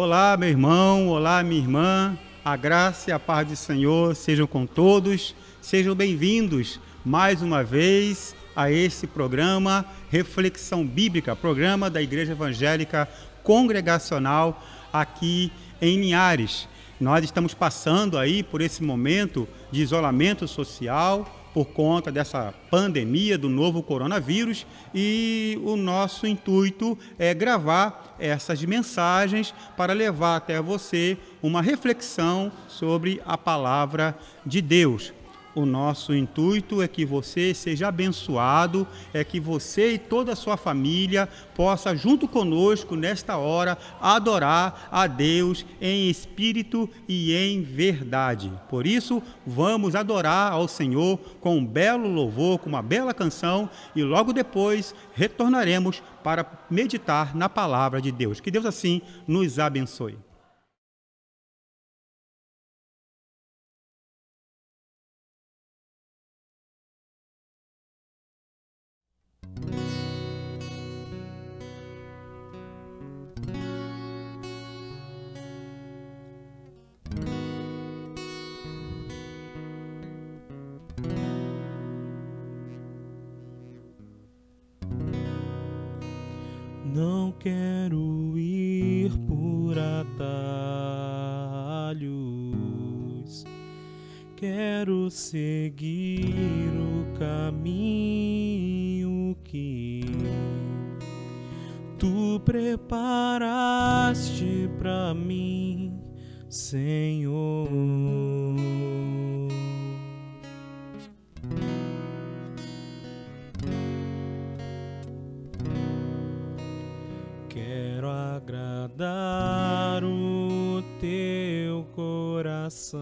Olá, meu irmão, olá, minha irmã, a graça e a paz do Senhor sejam com todos, sejam bem-vindos mais uma vez a esse programa Reflexão Bíblica, programa da Igreja Evangélica Congregacional aqui em Linhares. Nós estamos passando aí por esse momento de isolamento social por conta dessa pandemia do novo coronavírus e o nosso intuito é gravar essas mensagens para levar até você uma reflexão sobre a palavra de Deus. O nosso intuito é que você seja abençoado, é que você e toda a sua família possa, junto conosco, nesta hora, adorar a Deus em espírito e em verdade. Por isso, vamos adorar ao Senhor com um belo louvor, com uma bela canção, e logo depois retornaremos para meditar na palavra de Deus. Que Deus assim nos abençoe. Não quero ir por atalhos, quero seguir o caminho que tu preparaste para mim, Senhor. Quero agradar o teu coração,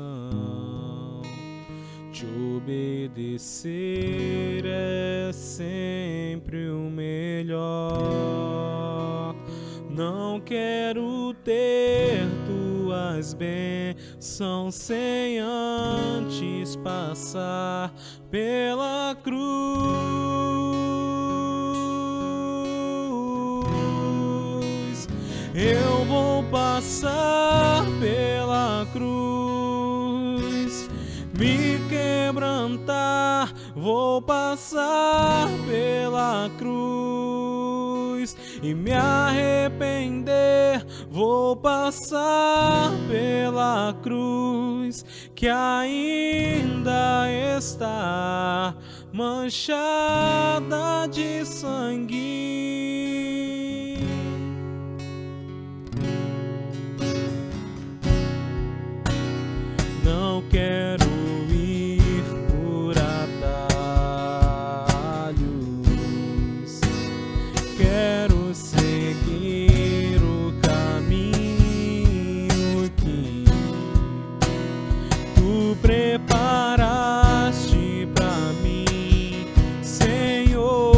te obedecer é sempre o melhor. Não quero ter tuas bênçãos sem antes passar pela cruz. Eu vou passar pela cruz, me quebrantar, vou passar pela cruz e me arrepender, vou passar pela cruz que ainda está manchada de sangue. Não quero ir por atalhos, quero seguir o caminho que tu preparaste para mim, Senhor.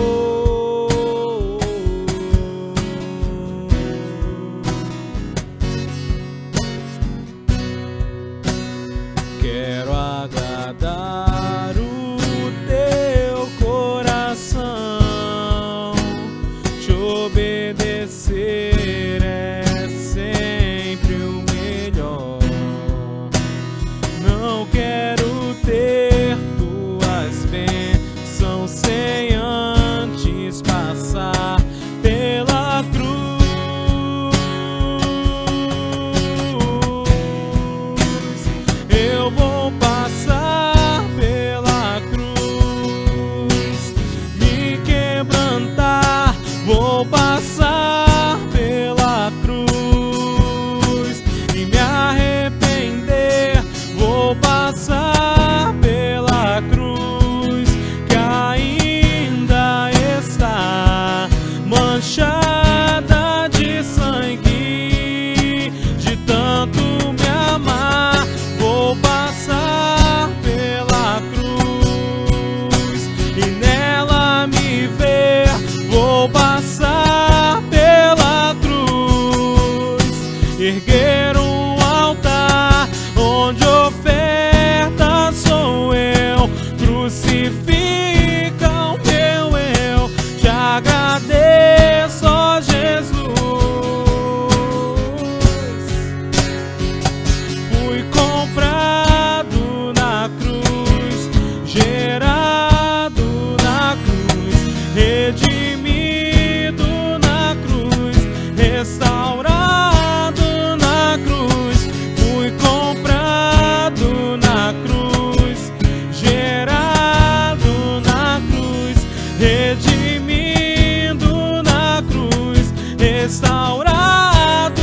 redimindo na cruz, restaurado.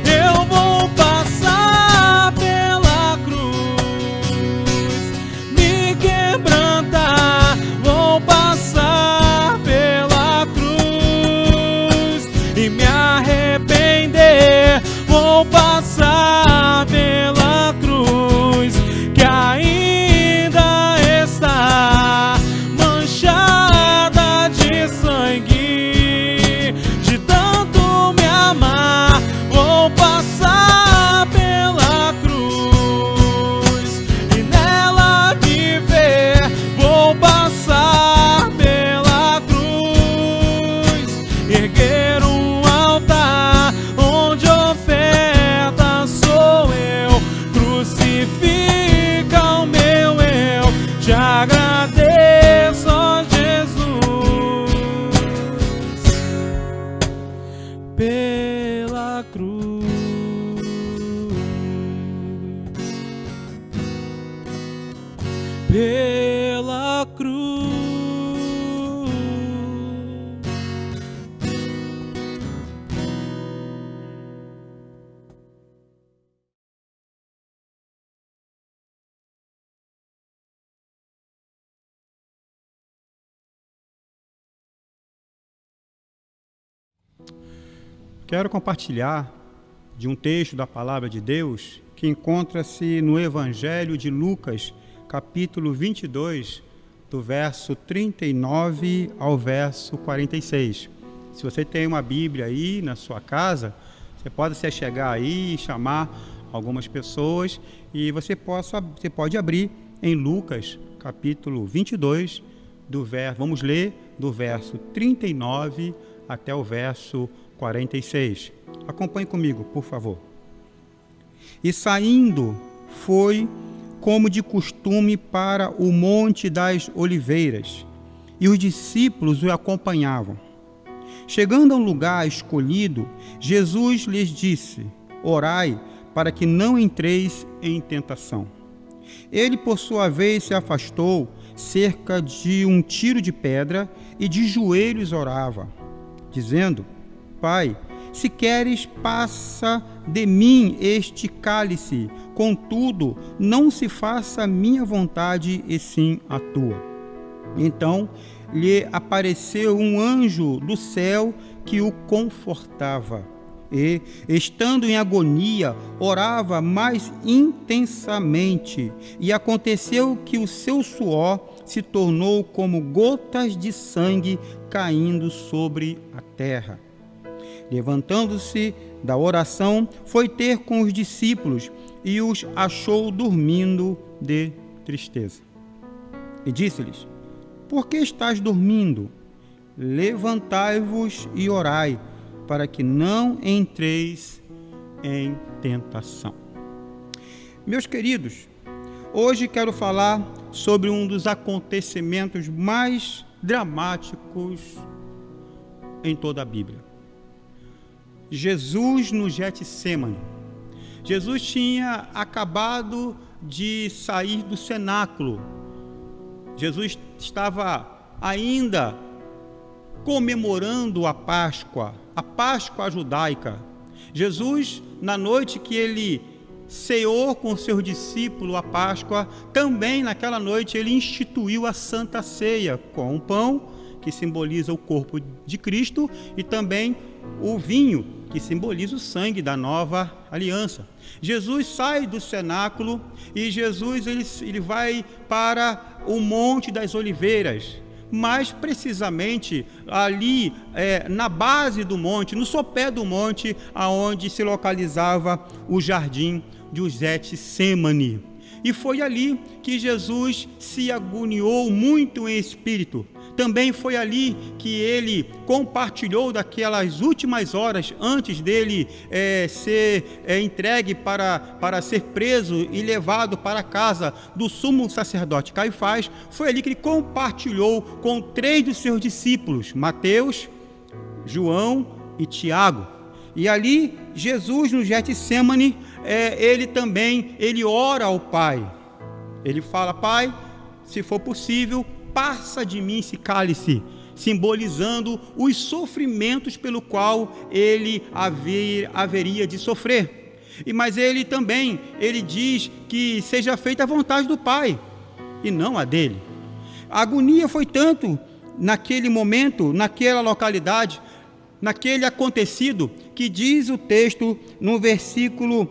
Eu vou passar pela cruz, me quebrantar, vou passar pela cruz e me arrepender, vou passar pela cruz, que ainda está manchada de sangue, de tanto me amar, vou passar pela cruz e nela viver, vou passar pela cruz, erguer um altar onde oferta sou eu, crucifica o meu eu, te agradeço, ó Jesus, pela cruz, pela cruz. Quero compartilhar de um texto da Palavra de Deus que encontra-se no Evangelho de Lucas, capítulo 22, do verso 39 ao verso 46. Se você tem uma Bíblia aí na sua casa, você pode se chegar aí e chamar algumas pessoas e você pode abrir em Lucas, capítulo 22, vamos ler do verso 39 até o verso 46. Acompanhe comigo, por favor. E saindo, foi como de costume para o Monte das Oliveiras, e os discípulos o acompanhavam. Chegando a um lugar escolhido, Jesus lhes disse: orai, para que não entreis em tentação. Ele, por sua vez, se afastou cerca de um tiro de pedra e de joelhos orava, dizendo: Pai, se queres, passa de mim este cálice, contudo, não se faça a minha vontade, e sim a tua. Então lhe apareceu um anjo do céu que o confortava, e, estando em agonia, orava mais intensamente, e aconteceu que o seu suor se tornou como gotas de sangue caindo sobre a terra. Levantando-se da oração, foi ter com os discípulos e os achou dormindo de tristeza. E disse-lhes: por que estás dormindo? Levantai-vos e orai, para que não entreis em tentação. Meus queridos, hoje quero falar sobre um dos acontecimentos mais dramáticos em toda a Bíblia. Jesus no Getsêmani. Jesus tinha acabado de sair do cenáculo. Jesus estava ainda comemorando a Páscoa judaica. Jesus, na noite que ele ceou com seus discípulos a Páscoa, também naquela noite ele instituiu a Santa Ceia, com um pão, que simboliza o corpo de Cristo, e também o vinho, que simboliza o sangue da nova aliança. Jesus sai do cenáculo e Jesus ele vai para o Monte das Oliveiras, mais precisamente ali na base do monte, no sopé do monte, aonde se localizava o jardim de Getsêmani. E foi ali que Jesus se agoniou muito em espírito. Também foi ali que ele compartilhou daquelas últimas horas antes dele ser entregue para ser preso e levado para a casa do sumo sacerdote Caifás. Foi ali que ele compartilhou com 3 dos seus discípulos, Mateus, João e Tiago. E ali, Jesus no Getsêmani, ele ora ao Pai. Ele fala: Pai, se for possível, passa de mim esse cálice, simbolizando os sofrimentos pelo qual ele haveria de sofrer. Mas ele também, ele diz que seja feita a vontade do Pai e não a dele. A agonia foi tanto naquele momento, naquela localidade, naquele acontecido, que diz o texto no versículo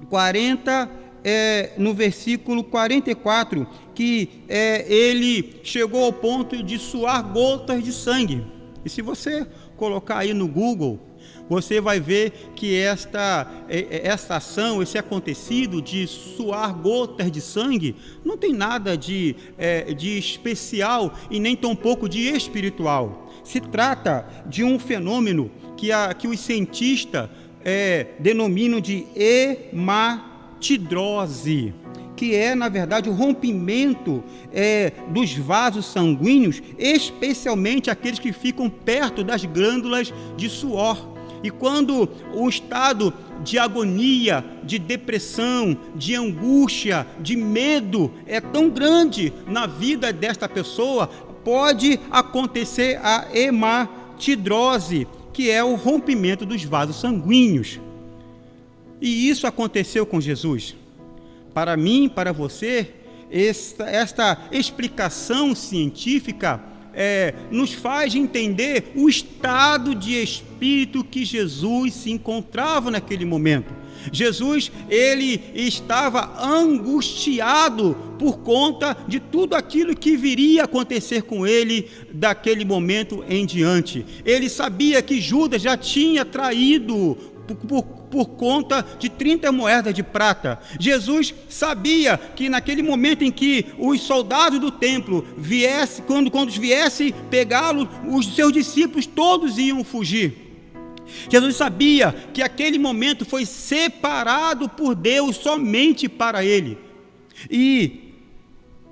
44, que ele chegou ao ponto de suar gotas de sangue. E se você colocar aí no Google, você vai ver que essa ação, esse acontecido de suar gotas de sangue, não tem nada de especial e nem tampouco de espiritual. Se trata de um fenômeno que os cientistas denominam de hematidrose, que é, na verdade, o rompimento dos vasos sanguíneos, especialmente aqueles que ficam perto das glândulas de suor. E quando o estado de agonia, de depressão, de angústia, de medo é tão grande na vida desta pessoa, pode acontecer a hematidrose, que é o rompimento dos vasos sanguíneos. E isso aconteceu com Jesus. Para mim, para você, esta explicação científica nos faz entender o estado de espírito que Jesus se encontrava naquele momento. Jesus, ele estava angustiado por conta de tudo aquilo que viria a acontecer com ele daquele momento em diante. Ele sabia que Judas já tinha traído por conta de 30 moedas de prata. Jesus sabia que naquele momento em que os soldados do templo quando viessem pegá-lo, os seus discípulos todos iam fugir. Jesus sabia que aquele momento foi separado por Deus somente para ele. E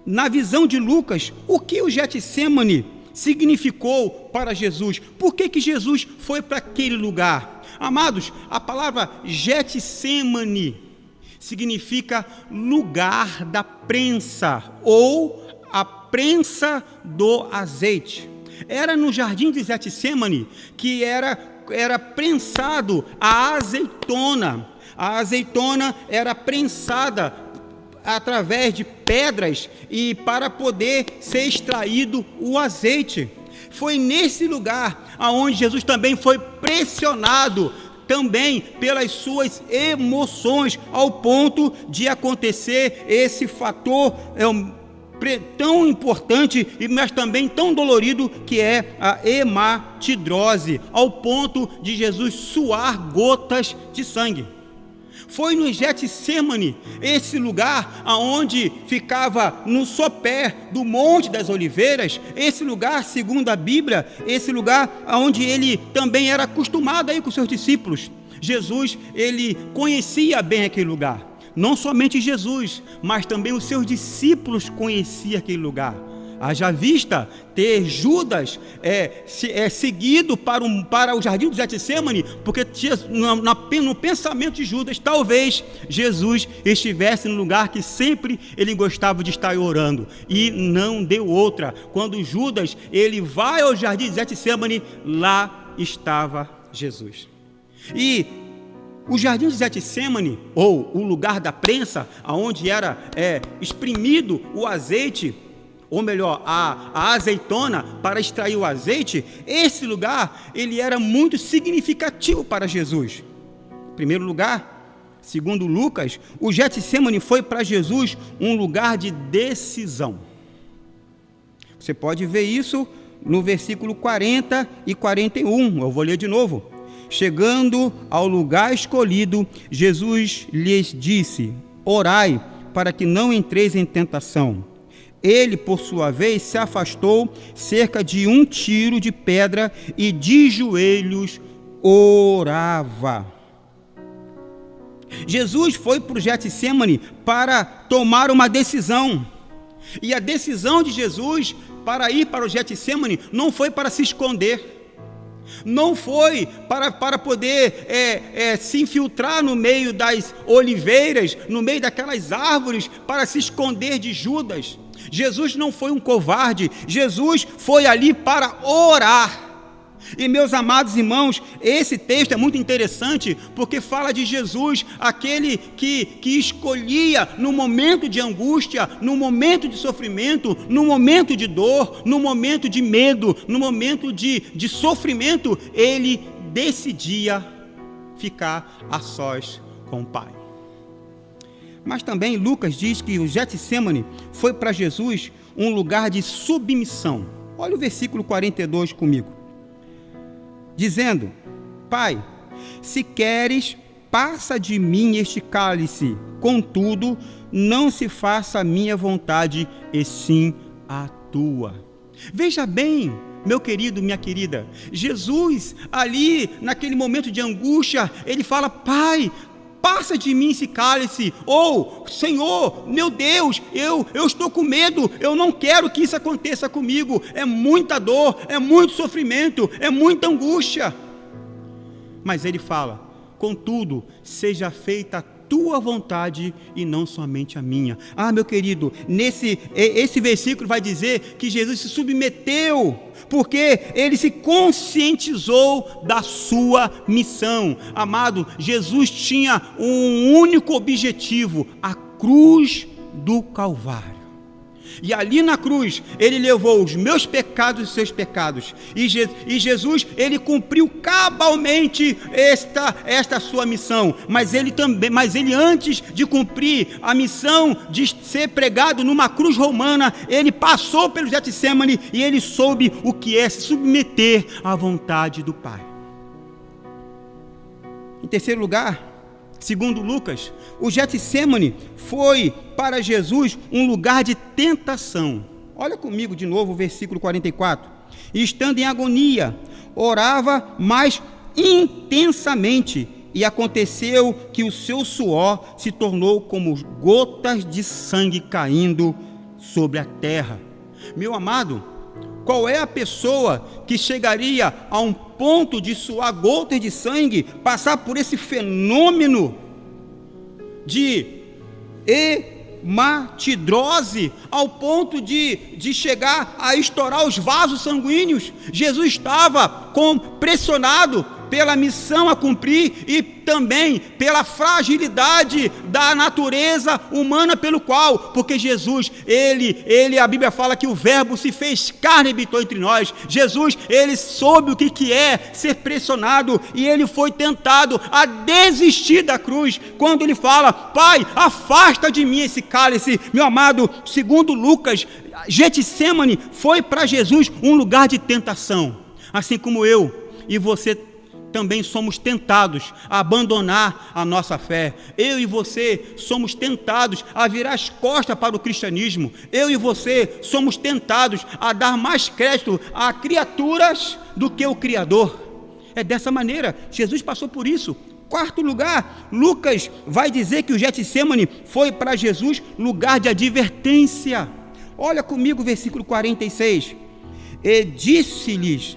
na visão de Lucas, o que o Getsêmani significou para Jesus? Por que Jesus foi para aquele lugar? Amados, a palavra Getsêmani significa lugar da prensa, ou a prensa do azeite. Era no jardim de Getsêmani que era prensado a azeitona. A azeitona era prensada através de pedras e para poder ser extraído o azeite. Foi nesse lugar aonde Jesus também foi pressionado também pelas suas emoções, ao ponto de acontecer esse fator tão importante, mas também tão dolorido, que é a hematidrose, ao ponto de Jesus suar gotas de sangue. Foi no Getsêmani, esse lugar aonde ficava no sopé do Monte das Oliveiras, esse lugar, segundo a Bíblia, esse lugar aonde ele também era acostumado a ir com seus discípulos. Jesus, ele conhecia bem aquele lugar. Não somente Jesus, mas também os seus discípulos conheciam aquele lugar. Haja vista ter Judas seguido para o jardim do Getsêmani, porque no pensamento de Judas, talvez Jesus estivesse no lugar que sempre ele gostava de estar orando, e não deu outra. Quando Judas ele vai ao jardim do Getsêmani, lá estava Jesus. E o jardim do Getsêmani, ou o lugar da prensa, onde era exprimido o azeite, ou melhor, a azeitona para extrair o azeite, esse lugar ele era muito significativo para Jesus. Em primeiro lugar, segundo Lucas, o Getsêmani foi para Jesus um lugar de decisão. Você pode ver isso no versículo 40 e 41, eu vou ler de novo. Chegando ao lugar escolhido, Jesus lhes disse: orai para que não entreis em tentação. Ele, por sua vez, se afastou cerca de 1 tiro de pedra e de joelhos orava. Jesus foi para o Getsêmani para tomar uma decisão. E a decisão de Jesus para ir para o Getsêmani não foi para se esconder. Não foi para poder se infiltrar no meio das oliveiras, no meio daquelas árvores, para se esconder de Judas. Jesus não foi um covarde, Jesus foi ali para orar. E meus amados irmãos, esse texto é muito interessante, porque fala de Jesus, aquele que escolhia no momento de angústia, no momento de sofrimento, no momento de dor, no momento de medo, no momento de sofrimento, ele decidia ficar a sós com o Pai. Mas também Lucas diz que o Getsêmani foi para Jesus um lugar de submissão. Olha o versículo 42 comigo. Dizendo: Pai, se queres, passa de mim este cálice, contudo, não se faça a minha vontade, e sim a tua. Veja bem, meu querido, minha querida, Jesus ali, naquele momento de angústia, ele fala: Pai, passa de mim esse cálice, ou Senhor, meu Deus, eu estou com medo, eu não quero que isso aconteça comigo, é muita dor, é muito sofrimento, é muita angústia. Mas ele fala: contudo, seja feita a tua vontade e não somente a minha. Ah, meu querido, esse versículo vai dizer que Jesus se submeteu, porque ele se conscientizou da sua missão. Amado, Jesus tinha um único objetivo: a cruz do Calvário. E ali na cruz, ele levou os meus pecados e os seus pecados. E Jesus, ele cumpriu cabalmente esta sua missão. Mas ele antes de cumprir a missão de ser pregado numa cruz romana, ele passou pelo Getsêmani e ele soube o que é se submeter à vontade do Pai. Em terceiro lugar, segundo Lucas, o Getsêmani foi para Jesus um lugar de tentação. Olha comigo de novo o versículo 44. E estando em agonia, orava mais intensamente, e aconteceu que o seu suor se tornou como gotas de sangue caindo sobre a terra. Meu amado, qual é a pessoa que chegaria a um ponto de suar gotas de sangue, passar por esse fenômeno de hematidrose, ao ponto de chegar a estourar os vasos sanguíneos? Jesus estava pressionado pela missão a cumprir e também pela fragilidade da natureza humana porque Jesus, a Bíblia fala que o Verbo se fez carne e habitou entre nós. Jesus, ele soube o que é ser pressionado, e ele foi tentado a desistir da cruz, quando ele fala: Pai, afasta de mim esse cálice. Meu amado, segundo Lucas, Getsêmani foi para Jesus um lugar de tentação, assim como eu e você também somos tentados a abandonar a nossa fé. Eu e você somos tentados a virar as costas para o cristianismo. Eu e você somos tentados a dar mais crédito a criaturas do que o Criador. É dessa maneira, Jesus passou por isso. Quarto lugar, Lucas vai dizer que o Getsêmani foi para Jesus lugar de advertência. Olha comigo o versículo 46. E disse-lhes: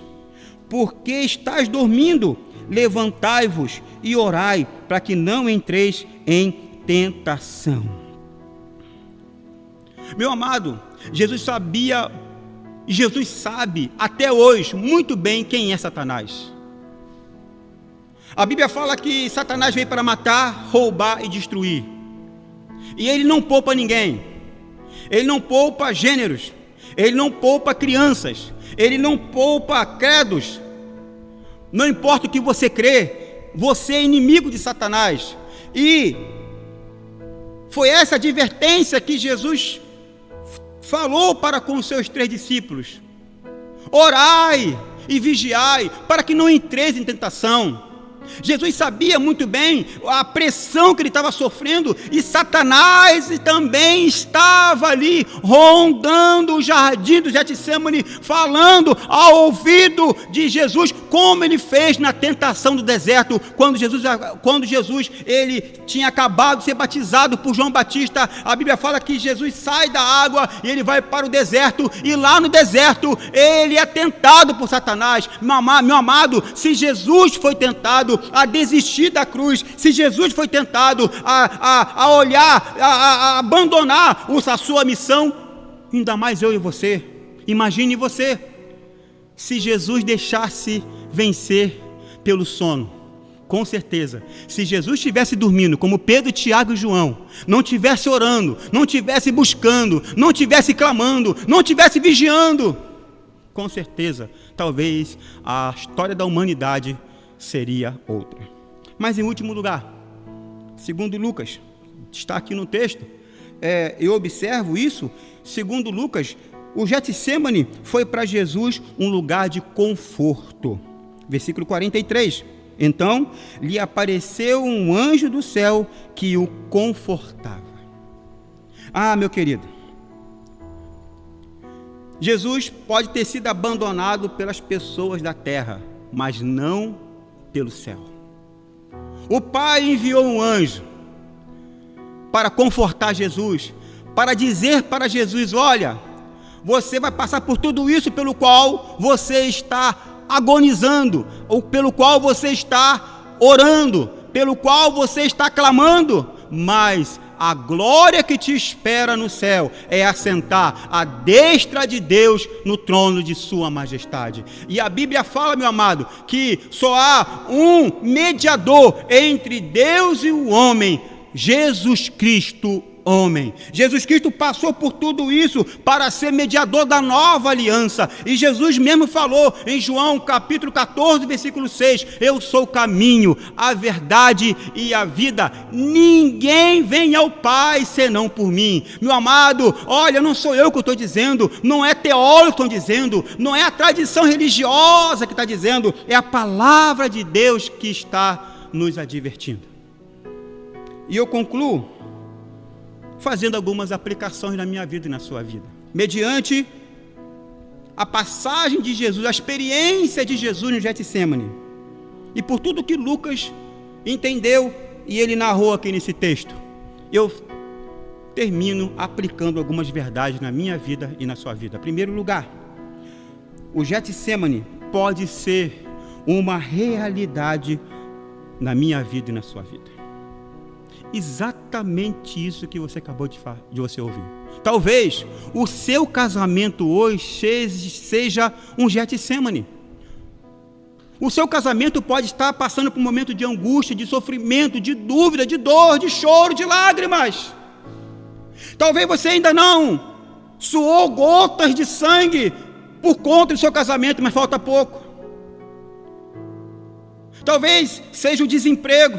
por que estáis dormindo? Levantai-vos e orai, para que não entreis em tentação. Meu amado, Jesus sabia, e Jesus sabe até hoje muito bem quem é Satanás. A Bíblia fala que Satanás veio para matar, roubar e destruir. E ele não poupa ninguém. Ele não poupa gêneros. Ele não poupa crianças. Ele não poupa credos. Não importa o que você crê, você é inimigo de Satanás. E foi essa advertência que Jesus falou para com os seus 3 discípulos: orai e vigiai, para que não entreis em tentação. Jesus sabia muito bem a pressão que ele estava sofrendo, e Satanás também estava ali rondando o jardim do Getsêmani, falando ao ouvido de Jesus, como ele fez na tentação do deserto, quando Jesus ele tinha acabado de ser batizado por João Batista. A Bíblia fala que Jesus sai da água e ele vai para o deserto, e lá no deserto ele é tentado por Satanás. Meu amado, se Jesus foi tentado a desistir da cruz, se Jesus foi tentado a abandonar a sua missão, ainda mais eu e você. Imagine você, se Jesus deixasse vencer pelo sono. Com certeza, se Jesus estivesse dormindo, como Pedro, Tiago e João, não estivesse orando, não estivesse buscando, não estivesse clamando, não estivesse vigiando, com certeza, talvez a história da humanidade seria outra. Mas em último lugar, segundo Lucas, está aqui no texto, eu observo isso, segundo Lucas, o Getsêmani foi para Jesus um lugar de conforto. Versículo 43. Então, lhe apareceu um anjo do céu que o confortava. Ah, meu querido, Jesus pode ter sido abandonado pelas pessoas da terra, mas não pelo céu. O Pai enviou um anjo para confortar Jesus, para dizer para Jesus: olha, você vai passar por tudo isso pelo qual você está agonizando, ou pelo qual você está orando, pelo qual você está clamando, mas a glória que te espera no céu é assentar à destra de Deus no trono de sua majestade. E a Bíblia fala, meu amado, que só há um mediador entre Deus e o homem, Jesus Cristo, homem. Jesus Cristo passou por tudo isso para ser mediador da nova aliança. E Jesus mesmo falou em João capítulo 14, versículo 6, eu sou o caminho, a verdade e a vida. Ninguém vem ao Pai senão por mim. Meu amado, olha, não sou eu que estou dizendo, não é teólogo que estão dizendo, não é a tradição religiosa que está dizendo, é a palavra de Deus que está nos advertindo. E eu concluo fazendo algumas aplicações na minha vida e na sua vida, mediante a passagem de Jesus, a experiência de Jesus no Getsêmani, e por tudo que Lucas entendeu e ele narrou aqui nesse texto, eu termino aplicando algumas verdades na minha vida e na sua vida. Em primeiro lugar, o Getsêmani pode ser uma realidade na minha vida e na sua vida. Exatamente isso que você acabou de você ouvir. Talvez o seu casamento hoje seja um Getsêmani. O seu casamento pode estar passando por um momento de angústia, de sofrimento, de dúvida, de dor, de choro, de lágrimas. Talvez você ainda não suou gotas de sangue por conta do seu casamento, mas falta pouco. Talvez seja o desemprego.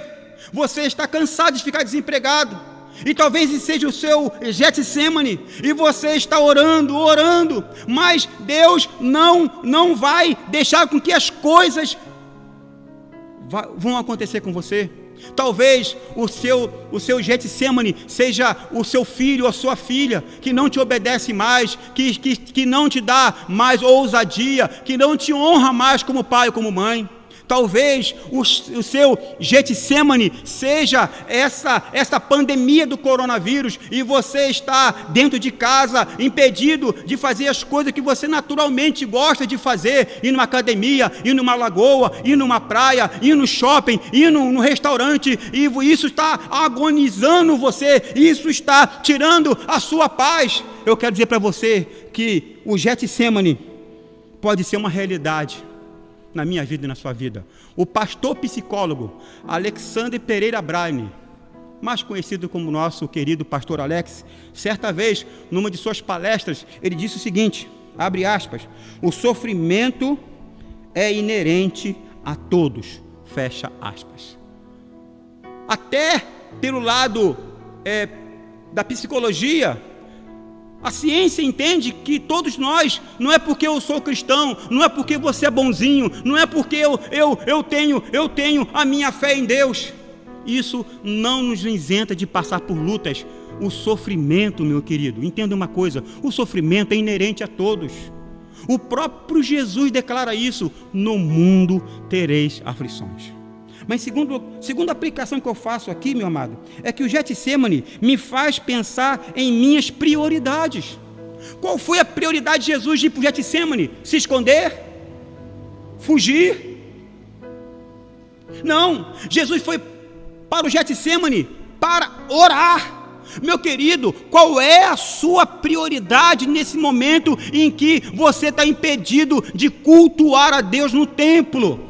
Você está cansado de ficar desempregado, e talvez seja o seu Getsêmani, e você está orando, mas Deus não vai deixar com que as coisas vão acontecer com você. Talvez o seu Getsêmani seja o seu filho ou a sua filha, que não te obedece mais, que não te dá mais ousadia, que não te honra mais como pai ou como mãe. Talvez o seu Getsêmani seja essa pandemia do coronavírus, e você está dentro de casa, impedido de fazer as coisas que você naturalmente gosta de fazer, ir numa academia, ir numa lagoa, ir numa praia, ir no shopping, ir no restaurante, e isso está agonizando você, isso está tirando a sua paz. Eu quero dizer para você que o Getsêmani pode ser uma realidade na minha vida e na sua vida. O pastor psicólogo Alexandre Pereira Braine, mais conhecido como nosso querido pastor Alex, certa vez, numa de suas palestras, ele disse o seguinte, abre aspas, o sofrimento é inerente a todos, fecha aspas. Até pelo lado da psicologia, a ciência entende que todos nós, não é porque eu sou cristão, não é porque você é bonzinho, não é porque eu tenho a minha fé em Deus, isso não nos isenta de passar por lutas. O sofrimento, meu querido, entenda uma coisa, o sofrimento é inerente a todos. O próprio Jesus declara isso, no mundo tereis aflições. Mas segunda aplicação que eu faço aqui, meu amado, é que o Getsêmani me faz pensar em minhas prioridades. Qual foi a prioridade de Jesus de ir para o Getsêmani? Se esconder? Fugir? Não, Jesus foi para o Getsêmani para orar. Meu querido, qual é a sua prioridade nesse momento em que você está impedido de cultuar a Deus no templo?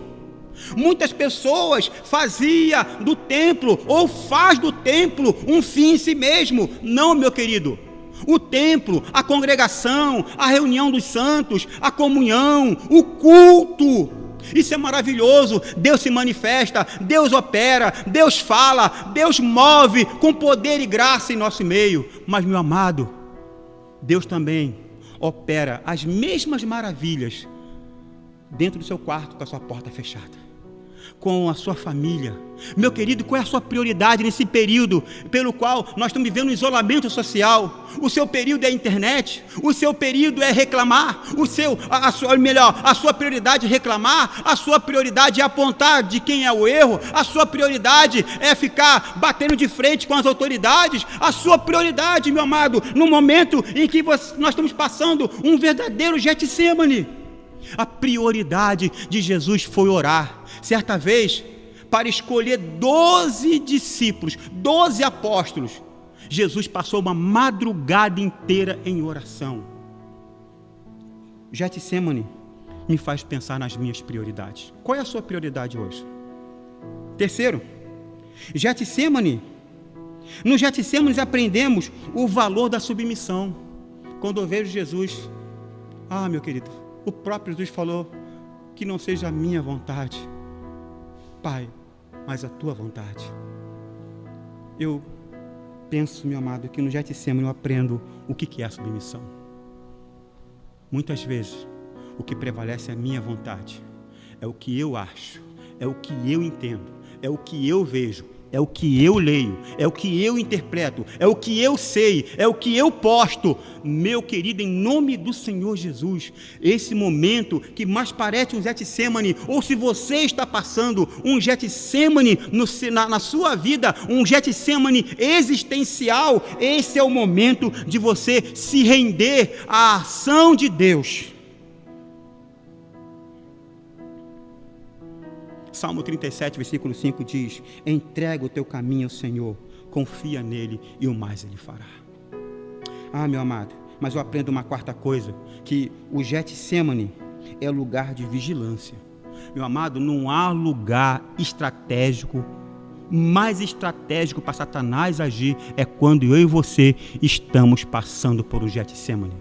Muitas pessoas faziam do templo ou faz do templo um fim em si mesmo. Não, meu querido. O templo, a congregação, a reunião dos santos, a comunhão, o culto, isso é maravilhoso. Deus se manifesta, Deus opera, Deus fala, Deus move com poder e graça em nosso meio. Mas, meu amado, Deus também opera as mesmas maravilhas dentro do seu quarto com a sua porta fechada, com a sua família. Meu querido, qual é a sua prioridade nesse período pelo qual nós estamos vivendo um isolamento social? O seu período é a internet? O seu período é reclamar? A sua prioridade é reclamar? A sua prioridade é apontar de quem é o erro? A sua prioridade é ficar batendo de frente com as autoridades? A sua prioridade, meu amado, no momento em que nós estamos passando um verdadeiro Getsemane, a prioridade de Jesus foi orar. Certa vez, para escolher 12 discípulos, 12 apóstolos, Jesus passou uma madrugada inteira em oração. Getsemane me faz pensar nas minhas prioridades. Qual é a sua prioridade hoje? Terceiro, Getsemane. No Getsemane aprendemos o valor da submissão. Quando eu vejo Jesus, meu querido, o próprio Jesus falou que não seja a minha vontade, Pai, mas a tua vontade. Eu penso, meu amado, que no Getsemane eu aprendo o que é a submissão. Muitas vezes, o que prevalece é a minha vontade, é o que eu acho, é o que eu entendo, é o que eu vejo, é o que eu leio, é o que eu interpreto, é o que eu sei, é o que eu posto. Meu querido, em nome do Senhor Jesus, esse momento que mais parece um Getsemane, ou se você está passando um Getsemane na sua vida, um Getsemane existencial, esse é o momento de você se render à ação de Deus. Salmo 37, versículo 5 diz: entrega o teu caminho ao Senhor, confia nele e o mais ele fará. Meu amado, mas eu aprendo uma quarta coisa, que o Getsemane é lugar de vigilância. Meu amado, não há lugar estratégico, mais estratégico para Satanás agir, é quando eu e você estamos passando por um Getsemane.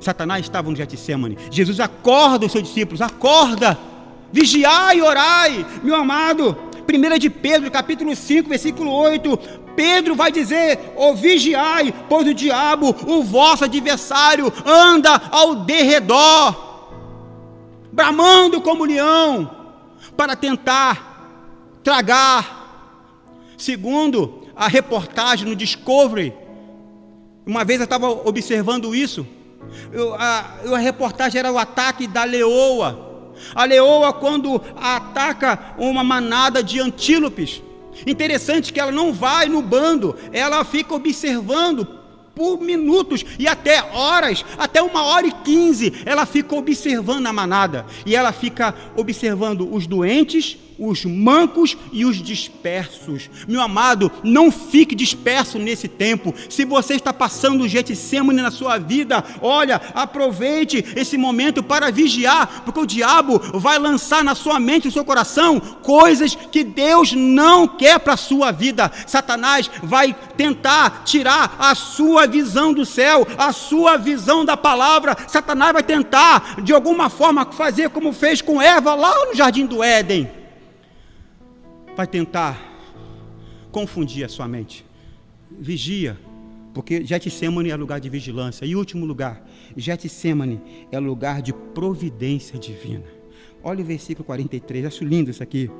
Satanás estava no Getsemane. Jesus acorda os seus discípulos, acorda, vigiai e orai. Meu amado, 1 de Pedro, capítulo 5, versículo 8, Pedro vai dizer: vigiai, pois o diabo, o vosso adversário, anda ao derredor, bramando como leão, para tentar tragar. Segundo a reportagem no Discovery, uma vez eu estava observando isso, a reportagem era o ataque da leoa. A leoa, quando ataca uma manada de antílopes, interessante que ela não vai no bando, ela fica observando por minutos e até horas, até 1h15, ela fica observando a manada, e ela fica observando os doentes, os mancos e os dispersos. Meu amado, não fique disperso nesse tempo. Se você está passando o Getsemane na sua vida, olha, aproveite esse momento para vigiar, porque o diabo vai lançar na sua mente e no seu coração coisas que Deus não quer para a sua vida. Satanás vai tentar tirar a sua visão do céu, a sua visão da palavra. Satanás vai tentar, de alguma forma, fazer como fez com Eva lá no Jardim do Éden. Vai tentar confundir a sua mente. Vigia, porque Getsemane é lugar de vigilância. E último lugar, Getsemane é lugar de providência divina. Olha o versículo 43, acho lindo isso aqui.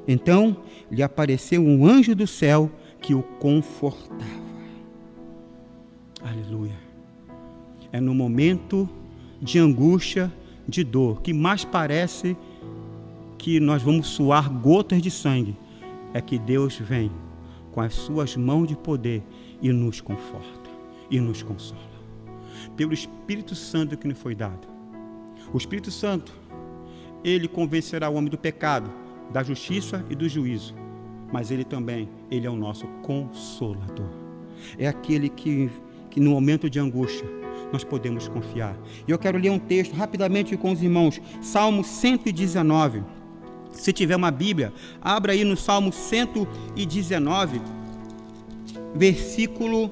Então lhe apareceu um anjo do céu que o confortava. Aleluia. É no momento de angústia, de dor, que mais parece que nós vamos suar gotas de sangue, é que Deus vem com as suas mãos de poder e nos conforta e nos consola. Pelo Espírito Santo que nos foi dado. O Espírito Santo, ele convencerá o homem do pecado, da justiça e do juízo, mas ele também, ele é o nosso consolador. é aquele que no momento de angústia nós podemos confiar. E eu quero ler um texto rapidamente com os irmãos, Salmo 119. Se tiver uma Bíblia, abra aí no Salmo 119, versículo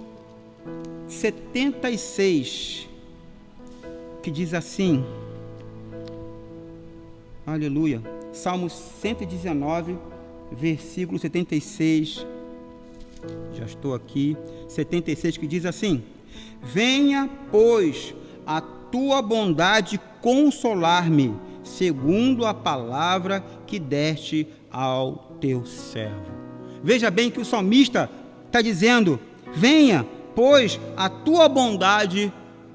76, que diz assim, aleluia, Salmo 119, versículo 76, já estou aqui, 76, que diz assim: venha, pois, a tua bondade consolar-me, segundo a palavra que deste ao teu servo. Veja bem que o salmista está dizendo: venha, pois, a tua bondade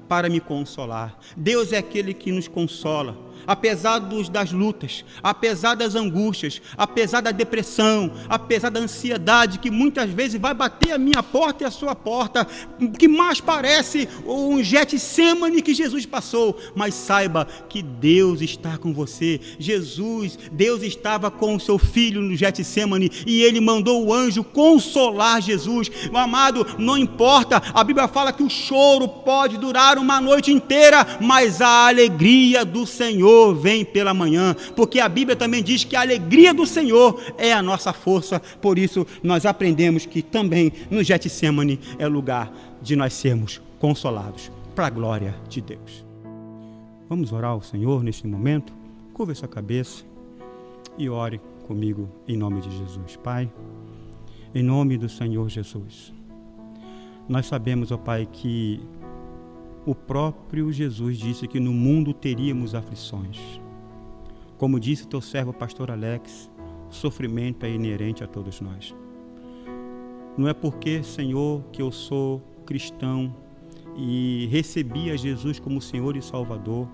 para me consolar. Deus é aquele que nos consola, apesar das lutas, apesar das angústias, apesar da depressão, apesar da ansiedade que muitas vezes vai bater a minha porta e a sua porta, que mais parece um Getsemane que Jesus passou, mas saiba que Deus está com você. Deus estava com o seu filho no Getsemane e ele mandou o anjo consolar Jesus. Meu amado, não importa, a Bíblia fala que o choro pode durar uma noite inteira, mas a alegria do Senhor vem pela manhã, porque a Bíblia também diz que a alegria do Senhor é a nossa força. Por isso nós aprendemos que também no Getsemane é lugar de nós sermos consolados para a glória de Deus. Vamos orar ao Senhor nesse momento. Curva sua cabeça e ore comigo em nome de Jesus. Pai, em nome do Senhor Jesus, nós sabemos, ó Pai, que o próprio Jesus disse que no mundo teríamos aflições. Como disse o teu servo pastor Alex, o sofrimento é inerente a todos nós. Não é porque, Senhor, que eu sou cristão e recebi a Jesus como Senhor e Salvador,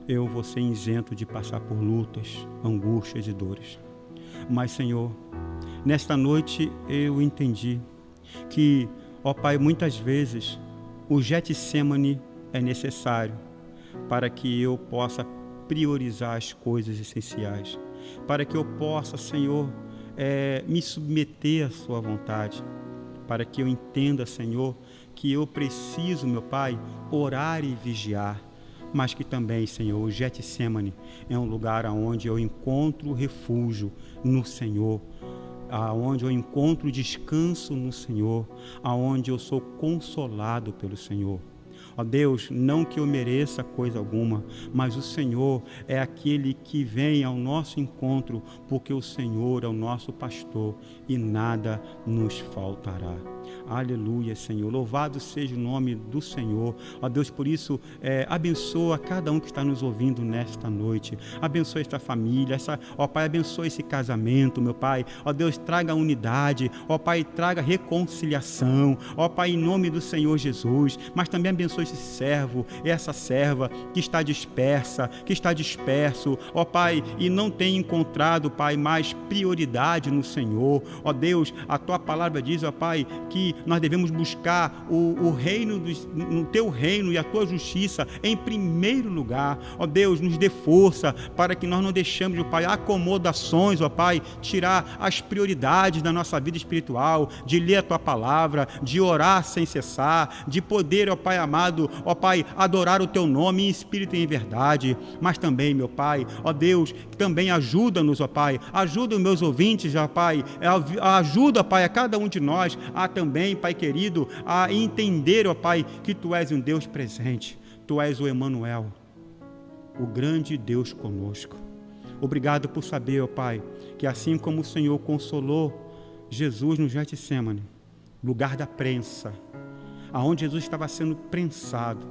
eu vou ser isento de passar por lutas, angústias e dores. Mas, Senhor, nesta noite eu entendi que, ó Pai, muitas vezes o Getsemane é necessário para que eu possa priorizar as coisas essenciais, para que eu possa, Senhor, me submeter à sua vontade, para que eu entenda, Senhor, que eu preciso, meu Pai, orar e vigiar, mas que também, Senhor, o Getsemane é um lugar onde eu encontro refúgio no Senhor, aonde eu encontro descanso no Senhor, aonde eu sou consolado pelo Senhor. Ó Deus, não que eu mereça coisa alguma, mas o Senhor é aquele que vem ao nosso encontro, porque o Senhor é o nosso pastor e nada nos faltará. Aleluia, Senhor. Louvado seja o nome do Senhor. Ó Deus, por isso, abençoa cada um que está nos ouvindo nesta noite. Abençoa esta família. Ó Pai, abençoa esse casamento, meu Pai. Ó Deus, traga unidade. Ó Pai, traga reconciliação. Ó Pai, em nome do Senhor Jesus. Mas também abençoa esse servo, essa serva que está dispersa, que está disperso. Ó Pai, e não tem encontrado, Pai, mais prioridade no Senhor. Ó Deus, a Tua palavra diz, ó Pai, que nós devemos buscar o reino, no Teu reino e a Tua justiça em primeiro lugar. Ó Deus, nos dê força para que nós não deixemos, ó Pai, acomodações, ó Pai, tirar as prioridades da nossa vida espiritual, de ler a Tua palavra, de orar sem cessar, de poder, ó Pai amado, ó Pai, adorar o Teu nome em espírito e em verdade. Mas também, meu Pai, ó Deus, também ajuda-nos, ó Pai, ajuda os meus ouvintes, ó Pai, ajuda, Pai, a cada um de nós a também, Pai querido, a entender, ó Pai, que Tu és um Deus presente, Tu és o Emanuel, o grande Deus conosco. Obrigado por saber, ó Pai, que assim como o Senhor consolou Jesus no Getsemane, lugar da prensa, aonde Jesus estava sendo prensado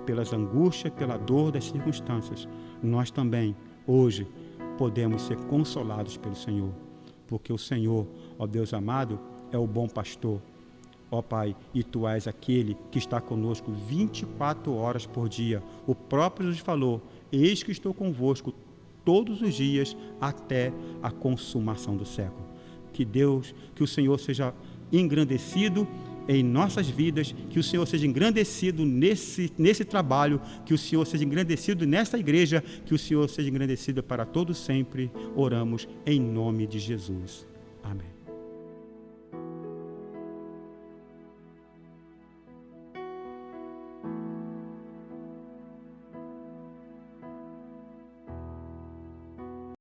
pelas angústias, pela dor das circunstâncias, nós também, hoje, podemos ser consolados pelo Senhor, porque o Senhor, ó Deus amado, é o bom pastor, ó Pai, e Tu és aquele que está conosco 24 horas por dia. O próprio Jesus falou: eis que estou convosco todos os dias até a consumação do século. Que o Senhor seja engrandecido em nossas vidas, que o Senhor seja engrandecido nesse trabalho, que o Senhor seja engrandecido nessa igreja, que o Senhor seja engrandecido para todos sempre. Oramos em nome de Jesus. Amém.